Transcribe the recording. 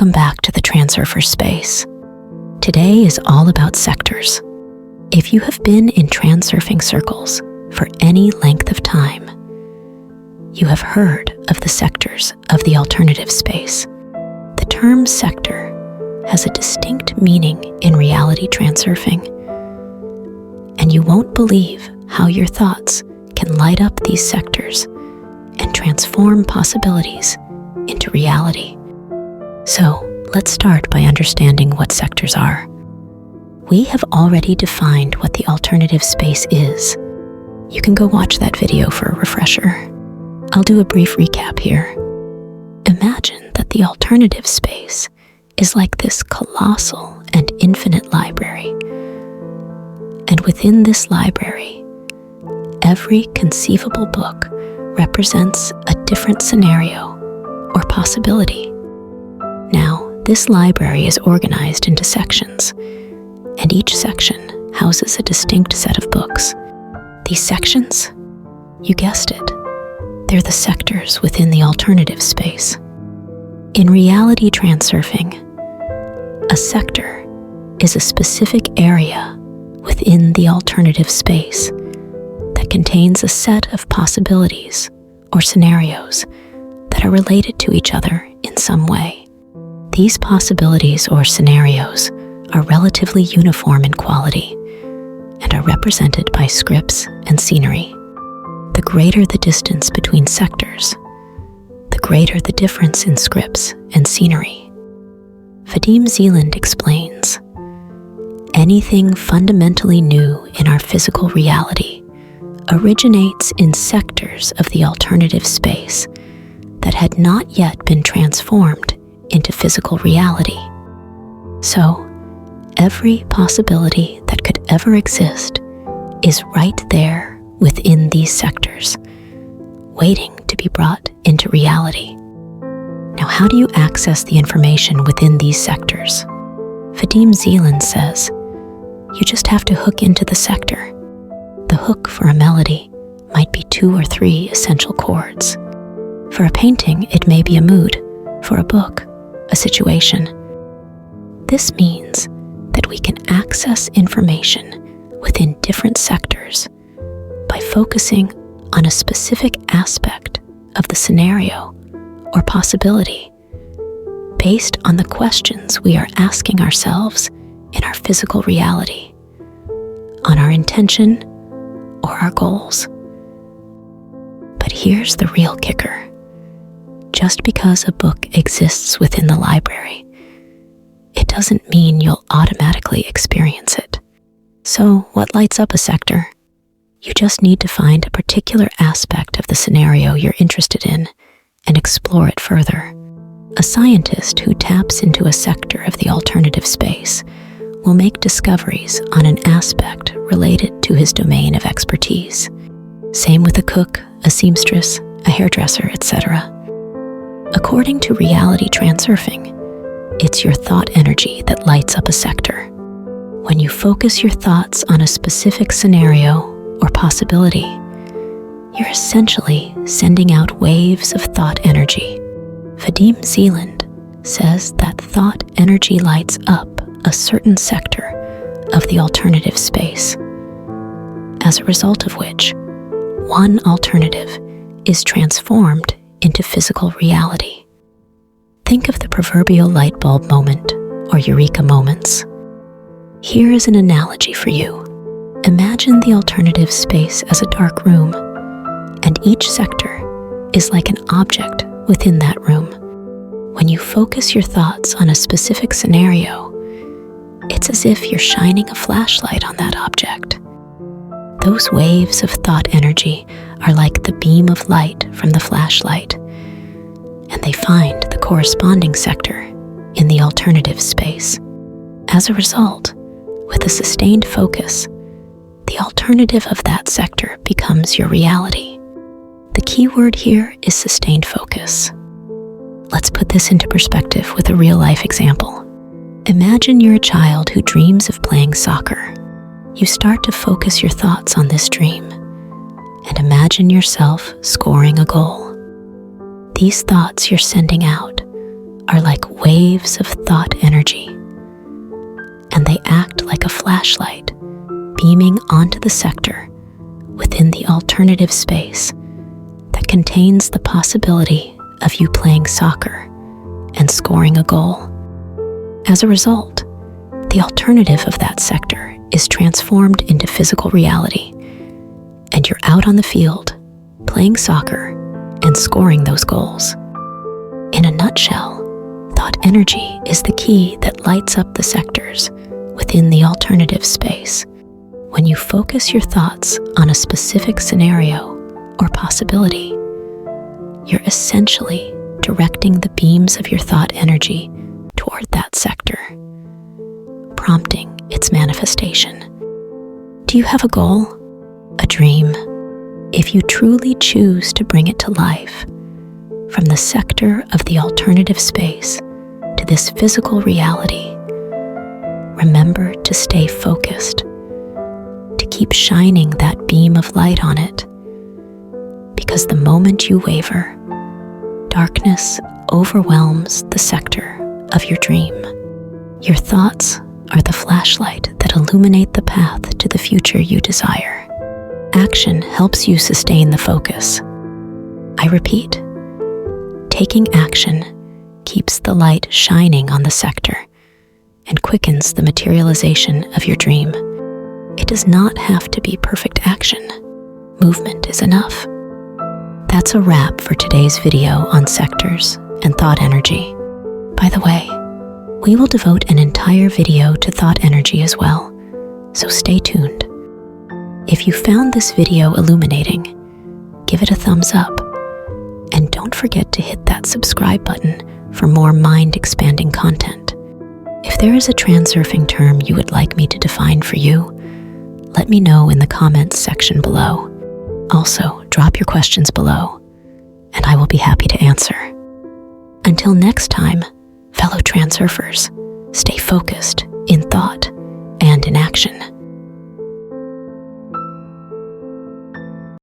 Welcome back to the Transurfer space. Today is all about sectors. If you have been in transurfing circles for any length of time, you have heard of the sectors of the alternative space. The term sector has a distinct meaning in reality transurfing, and you won't believe how your thoughts can light up these sectors and transform possibilities into reality. So, let's start by understanding what sectors are. We have already defined what the alternative space is. You can go watch that video for a refresher. I'll do a brief recap here. Imagine that the alternative space is like this colossal and infinite library. And within this library, every conceivable book represents a different scenario or possibility. Now, this library is organized into sections, and each section houses a distinct set of books. These sections, you guessed it, they're the sectors within the alternative space. In reality transurfing, a sector is a specific area within the alternative space that contains a set of possibilities or scenarios that are related to each other in some way. These possibilities or scenarios are relatively uniform in quality and are represented by scripts and scenery. The greater the distance between sectors, the greater the difference in scripts and scenery. Vadim Zeland explains, anything fundamentally new in our physical reality originates in sectors of the alternative space that had not yet been transformed into physical reality. So, every possibility that could ever exist is right there within these sectors, waiting to be brought into reality. Now, how do you access the information within these sectors? Vadim Zeland says, you just have to hook into the sector. The hook for a melody might be 2 or 3 essential chords. For a painting, it may be a mood. For a book, a situation. This means that we can access information within different sectors by focusing on a specific aspect of the scenario or possibility based on the questions we are asking ourselves in our physical reality, on our intention or our goals. But here's the real kicker. Just because a book exists within the library, it doesn't mean you'll automatically experience it. So, what lights up a sector? You just need to find a particular aspect of the scenario you're interested in and explore it further. A scientist who taps into a sector of the alternative space will make discoveries on an aspect related to his domain of expertise. Same with a cook, a seamstress, a hairdresser, etc. According to reality transurfing, it's your thought energy that lights up a sector. When you focus your thoughts on a specific scenario or possibility, you're essentially sending out waves of thought energy. Vadim Zeland says that thought energy lights up a certain sector of the alternative space, as a result of which one alternative is transformed into physical reality. Think of the proverbial light bulb moment or eureka moments. Here is an analogy for you. Imagine the alternative space as a dark room, and each sector is like an object within that room. When you focus your thoughts on a specific scenario, it's as if you're shining a flashlight on that object. Those waves of thought energy are like the beam of light from the flashlight, and they find the corresponding sector in the alternative space. As a result, with a sustained focus, the alternative of that sector becomes your reality. The key word here is sustained focus. Let's put this into perspective with a real-life example. Imagine you're a child who dreams of playing soccer. You start to focus your thoughts on this dream and imagine yourself scoring a goal. These thoughts you're sending out are like waves of thought energy, and they act like a flashlight beaming onto the sector within the alternative space that contains the possibility of you playing soccer and scoring a goal. As a result, the alternative of that sector is transformed into physical reality, and you're out on the field playing soccer and scoring those goals. In a nutshell, thought energy is the key that lights up the sectors within the alternative space. When you focus your thoughts on a specific scenario or possibility, you're essentially directing the beams of your thought energy toward that sector, prompting its manifestation. Do you have a goal, a dream? If you truly choose to bring it to life, from the sector of the alternative space to this physical reality, remember to stay focused, to keep shining that beam of light on it, because the moment you waver, darkness overwhelms the sector of your dream. Your thoughts are the flashlight that illuminate the path to the future you desire. Action helps you sustain the focus. I repeat, taking action keeps the light shining on the sector and quickens the materialization of your dream. It does not have to be perfect action. Movement is enough. That's a wrap for today's video on sectors and thought energy. By the way, we will devote an entire video to thought energy as well, so stay tuned. If you found this video illuminating, give it a thumbs up, and don't forget to hit that subscribe button for more mind-expanding content. If there is a transurfing term you would like me to define for you, let me know in the comments section below. Also, drop your questions below, and I will be happy to answer. Until next time, fellow transurfers, stay focused in thought and in action.